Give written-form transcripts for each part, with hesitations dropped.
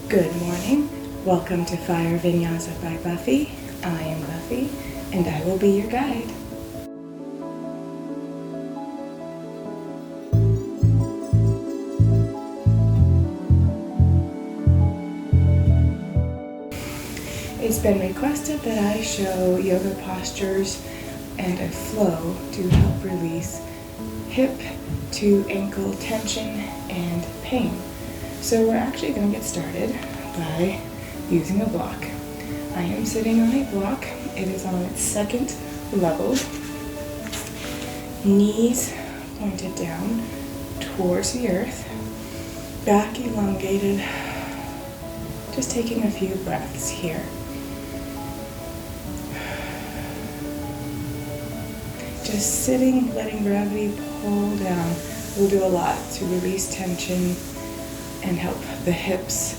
Good morning. Welcome to Fire Vinyasa by Buffy. I am Buffy, and I will be your guide. It's been requested that I show yoga postures and a flow to help release hip to ankle tension and pain. So we're actually going to get started by using a block. I am sitting on a block. It is on its second level. Knees pointed down towards the earth. Back elongated. Just taking a few breaths here. Just sitting, letting gravity pull down will do a lot to release tension and help the hips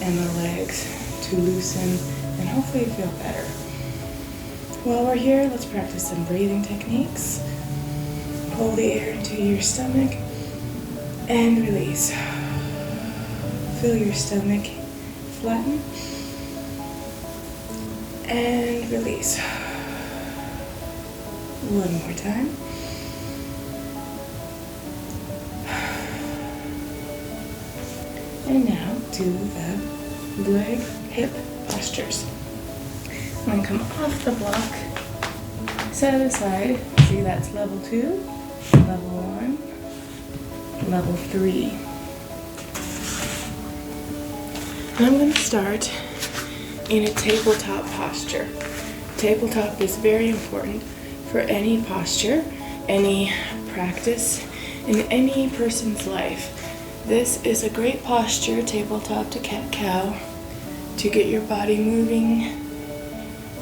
and the legs to loosen and hopefully feel better. While we're here, let's practice some breathing techniques. Hold the air into your stomach and release. Feel your stomach flatten and release. One more time. And now do the leg hip postures. I'm going to come off the block, set it aside. See, that's level 2, level 1, level 3. And I'm going to start in a tabletop posture. Tabletop is very important for any posture, any practice in any person's life. This is a great posture, tabletop to cat-cow, to get your body moving,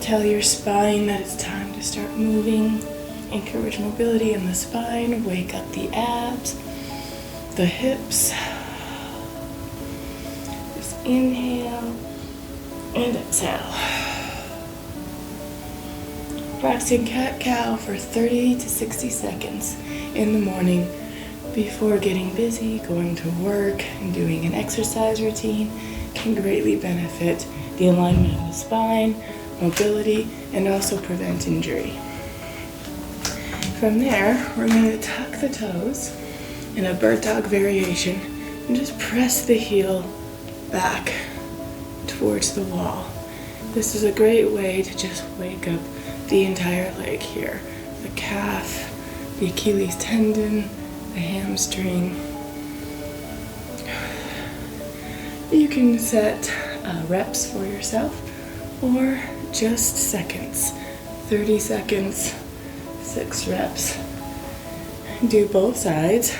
tell your spine that it's time to start moving, encourage mobility in the spine, wake up the abs, the hips. Just inhale and exhale. Practicing cat-cow for 30 to 60 seconds in the morning before getting busy, going to work, and doing an exercise routine can greatly benefit the alignment of the spine, mobility, and also prevent injury. From there, we're going to tuck the toes in a bird dog variation and just press the heel back towards the wall. This is a great way to just wake up the entire leg here. The calf, the Achilles tendon, the hamstring. You can set reps for yourself or just seconds. 30 seconds, 6 reps. Do both sides.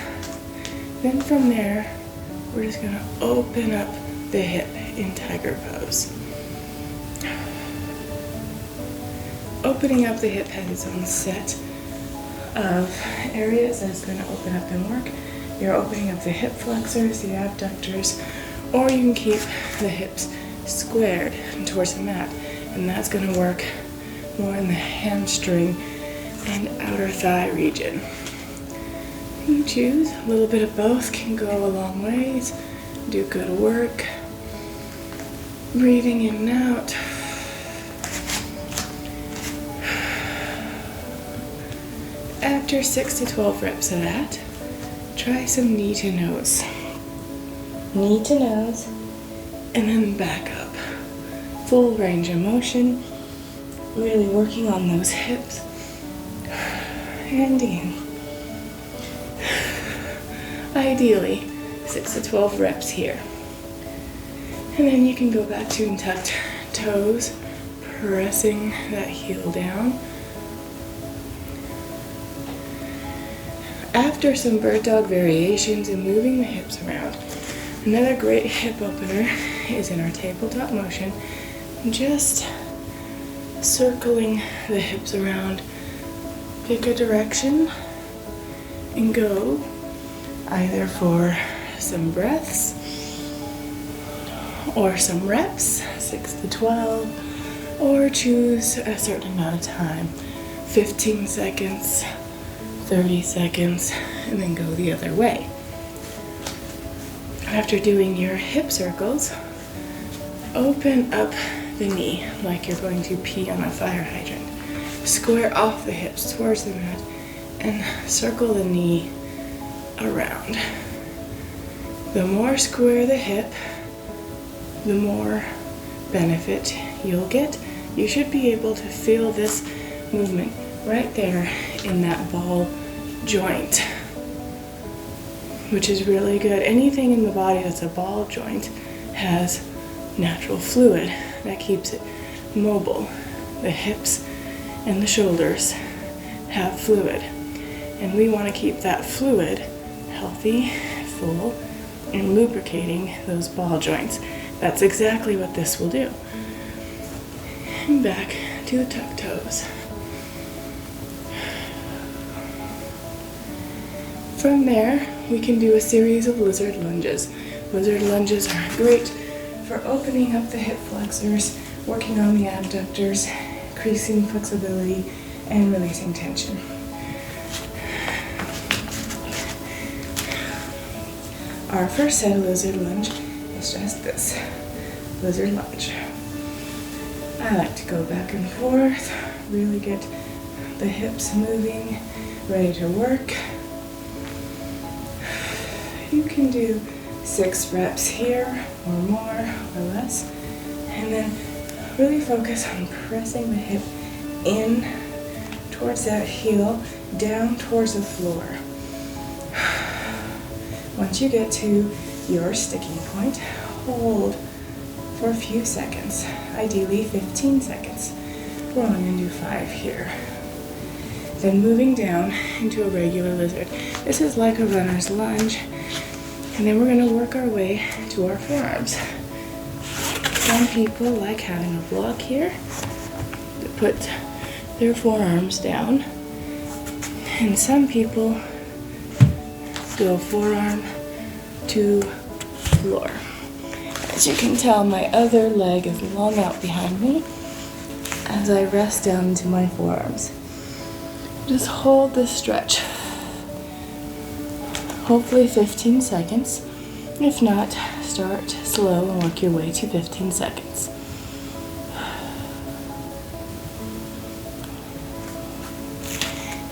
Then from there, we're just going to open up the hip in tiger pose. Opening up the hip has its own set of areas that it's going to open up and work. You're opening up the hip flexors, the abductors, or you can keep the hips squared towards the mat, and that's going to work more in the hamstring and outer thigh region. You choose. A little bit of both can go a long ways. Do good work. Breathing in and out. After 6 to 12 reps of that, try some knee to nose. Knee to nose, and then back up. Full range of motion, really working on those hips. And in. Ideally, 6 to 12 reps here. And then you can go back to tucked toes, pressing that heel down. After some bird dog variations and moving the hips around, another great hip opener is in our tabletop motion, just circling the hips around. Pick a direction and go either for some breaths or some reps, 6 to 12, or choose a certain amount of time, 15 seconds, 30 seconds, and then go the other way. After doing your hip circles, Open up the knee like you're going to pee on a fire hydrant. Square off the hips towards the mat and circle the knee around. The more square the hip, the more benefit you'll get. You should be able to feel this movement right there in that ball joint, which is really good. Anything in the body that's a ball joint has natural fluid that keeps it mobile. The hips and the shoulders have fluid, and we want to keep that fluid healthy, full, and lubricating those ball joints. That's exactly what this will do. And back to the tuck toes. From there, we can do a series of lizard lunges. Lizard lunges are great for opening up the hip flexors, working on the abductors, increasing flexibility, and releasing tension. Our first set of lizard lunge is just this, lizard lunge. I like to go back and forth, really get the hips moving, ready to work. You can do 6 reps here, or more, or less, and then really focus on pressing the hip in towards that heel, down towards the floor. Once you get to your sticking point, hold for a few seconds, ideally 15 seconds. We're only going to do 5 here. Then moving down into a regular lizard. This is like a runner's lunge. And then we're going to work our way to our forearms. Some people like having a block here to put their forearms down. And some people go forearm to floor. As you can tell, my other leg is long out behind me as I rest down into my forearms. Just hold this stretch. Hopefully 15 seconds. If not, start slow and work your way to 15 seconds.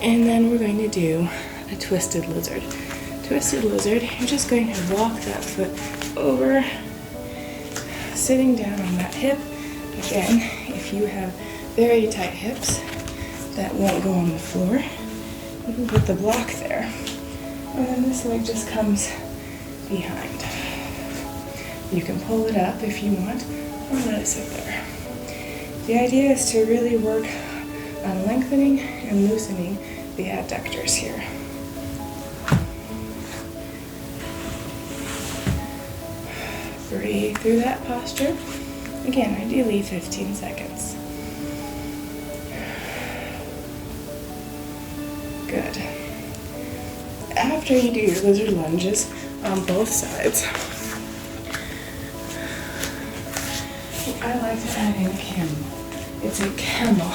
And then we're going to do a twisted lizard. Twisted lizard, you're just going to walk that foot over, sitting down on that hip. Again, if you have very tight hips that won't go on the floor, you can put the block there. And then this leg just comes behind. You can pull it up if you want, or let it sit there. The idea is to really work on lengthening and loosening the abductors here. Breathe through that posture. Again, ideally 15 seconds. Good. After you do your lizard lunges on both sides, I like to add in a camel. It's a camel.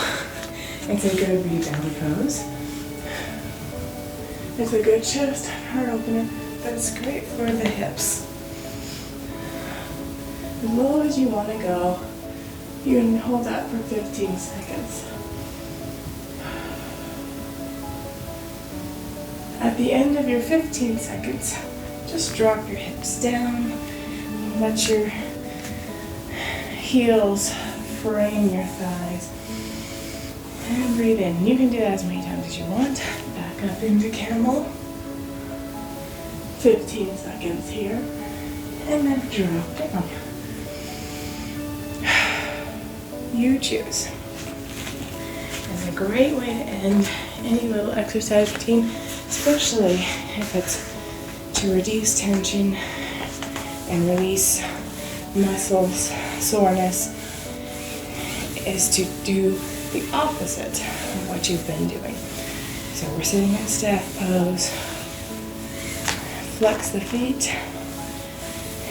It's a good rebound pose. It's a good chest, heart opener, but it's great for the hips. As low as you want to go, you can hold that for 15 seconds. At the end of your 15 seconds, just drop your hips down, let your heels frame your thighs, and breathe in. You can do that as many times as you want. Back up into camel. 15 seconds here, and then drop down. You choose. It's a great way to end any little exercise routine, especially if it's to reduce tension and release muscles, soreness, is to do the opposite of what you've been doing. So we're sitting in staff pose. Flex the feet.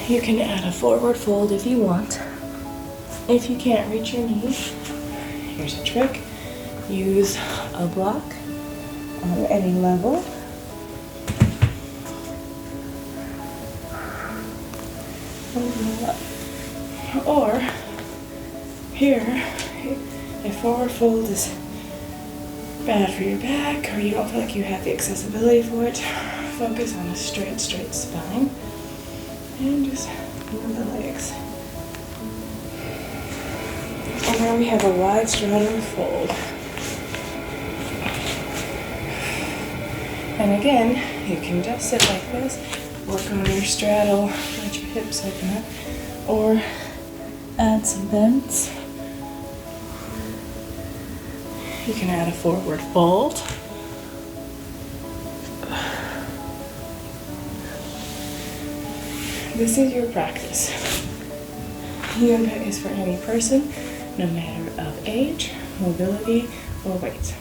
You can add a forward fold if you want. If you can't reach your knees, here's a trick. Use a block on any level. Open it up. Or here, if forward fold is bad for your back, or you don't feel like you have the accessibility for it, focus on a straight spine and just move the legs. And now we have a wide straddle fold. And again, you can just sit like this, work on your straddle, let your hips open up, or add some bends. You can add a forward fold. This is your practice. Yoga is for any person, no matter of age, mobility, or weight.